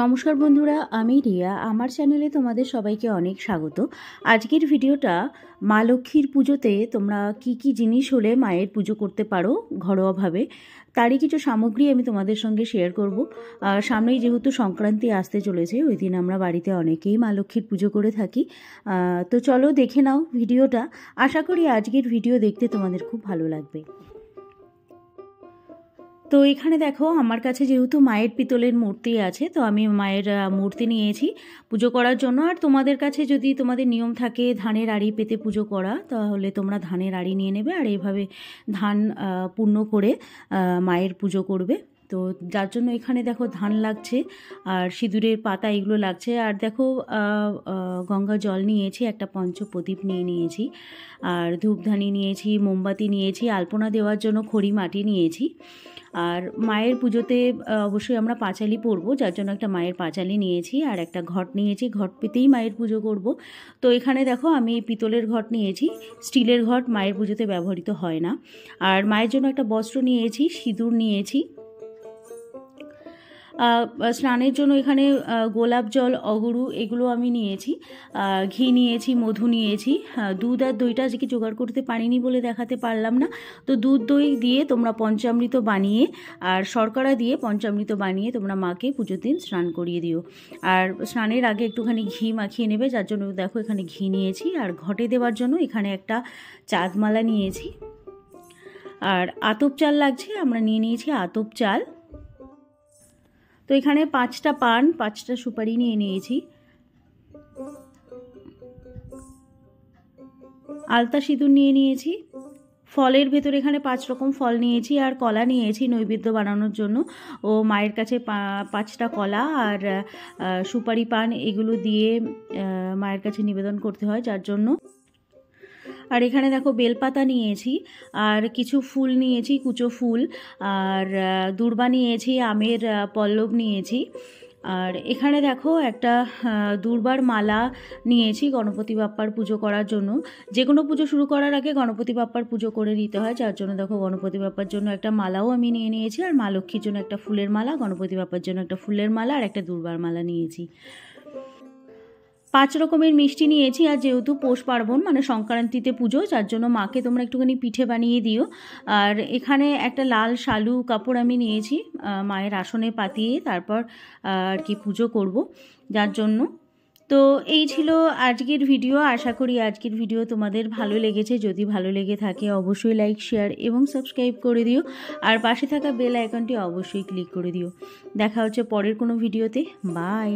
নমস্কার বন্ধুরা, আমি রিয়া। আমার চ্যানেলে তোমাদের সবাইকে অনেক স্বাগত। আজকের ভিডিওটা মা লক্ষ্মীর পুজোতে তোমরা কি কি জিনিস হলে মায়ের পুজো করতে পারো ঘরোয়াভাবে, তারই কিছু সামগ্রী আমি তোমাদের সঙ্গে শেয়ার করব। সামনেই যেহেতু সংক্রান্তি আসতে চলেছে, ওই দিন আমরা বাড়িতে অনেকেই মা লক্ষ্মীর পুজো করে থাকি। তো চলো দেখে নাও ভিডিওটা। আশা করি আজকের ভিডিও দেখতে তোমাদের খুব ভালো লাগবে। তো এখানে দেখো, আমার কাছে যেহেতু মায়ের পিতলের মূর্তি আছে, তো আমি মায়ের মূর্তি নিয়েছি পুজো করার জন্য। আর তোমাদের কাছে যদি তোমাদের নিয়ম থাকে ধানের আড়ি পেতে পুজো করা, তাহলে তোমরা ধানের আড়ি নিয়ে নেবে আর এইভাবে ধান পূর্ণ করে মায়ের পুজো করবে। তো যার জন্য এখানে দেখো ধান লাগছে আর সিঁদুরের পাতা এগুলো লাগছে। আর দেখো গঙ্গা জল নিয়েছি, একটা পঞ্চপ্রদীপ নিয়েছি, আর ধূপধানি নিয়েছি, মোমবাতি নিয়েছি, আলপনা দেওয়ার জন্য খড়ি মাটি নিয়েছি। আর মায়ের পুজোতে অবশ্যই আমরা পাঁচালি পরবো, যার জন্য একটা মায়ের পাঁচালি নিয়েছি আর একটা ঘট নিয়েছি। ঘট পেতেই মায়ের পুজো করব। তো এখানে দেখো আমি পিতলের ঘট নিয়েছি, স্টিলের ঘট মায়ের পুজোতে ব্যবহৃত হয় না। আর মায়ের জন্য একটা বস্ত্র নিয়েছি, সিঁদুর নিয়েছি। স্নানের জন্য এখানে গোলাপ জল, অগরু এগুলো আমি নিয়েছি, ঘি নিয়েছি, মধু নিয়েছি। দুধ আর দইটা আজকে জোগাড় করতে পারিনি বলে দেখাতে পারলাম না। তো দুধ দই দিয়ে তোমরা পঞ্চামৃত বানিয়ে আর শর্করা দিয়ে পঞ্চামৃত বানিয়ে তোমরা মাকে পুজোর দিন স্নান করিয়ে দিও। আর স্নানের আগে একটুখানি ঘি মাখিয়ে নেবে, যার জন্য দেখো এখানে ঘি নিয়েছি। আর ঘটে দেওয়ার জন্য এখানে একটা চাঁদমালা নিয়েছি। আর আতপ চাল লাগছে, আমরা নিয়ে নিয়েছি আতপ চাল। তো এখানে 5টা পান, 5টা সুপারি নিয়ে নিয়েছি। আলতা সিঁদুর নিয়ে নিয়েছি। ফলের ভেতর এখানে 5 রকম ফল নিয়েছি আর কলা নিয়েছি নৈবেদ্য বানানোর জন্য। ও মায়ের কাছে 5টা কলা আর সুপারি পান এগুলো দিয়ে মায়ের কাছে নিবেদন করতে হয়, যার জন্য। আর এখানে দেখো বেলপাতা নিয়েছি আর কিছু ফুল নিয়েছি, কুচো ফুল, আর দূর্বা নিয়েছি, আমের পল্লব নিয়েছি। আর এখানে দেখো একটা দূর্বার মালা নিয়েছি গণপতি বাপ্পার পুজো করার জন্য। যে কোনো পুজো শুরু করার আগে গণপতি বাপ্পার পুজো করে নিতে হয়, যার জন্য দেখো গণপতি বাপ্পার জন্য একটা মালাও আমি নিয়ে নিয়েছি। আর মা লক্ষ্মীর জন্য একটা ফুলের মালা, গণপতি বাপ্পার জন্য একটা ফুলের মালা আর একটা দূর্বার মালা নিয়েছি। 5 রকমের মিষ্টি নিয়েছি। আর যেহেতু পৌষ পার্বণ মানে সংক্রান্তিতে পুজো, যার জন্য মাকে তোমরা একটুখানি পিঠে বানিয়ে দিও। আর এখানে একটা লাল শালু কাপড় আমি নিয়েছি, মায়ের আসনে পাতিয়ে তারপর আর কি পুজো করব, যার জন্য। তো এই ছিল আজকের ভিডিও। আশা করি আজকের ভিডিও তোমাদের ভালো লেগেছে। যদি ভালো লেগে থাকে অবশ্যই লাইক, শেয়ার এবং সাবস্ক্রাইব করে দিও। আর পাশে থাকা বেল আইকনটি অবশ্যই ক্লিক করে দিও। দেখা হচ্ছে পরের কোনো ভিডিওতে। বাই।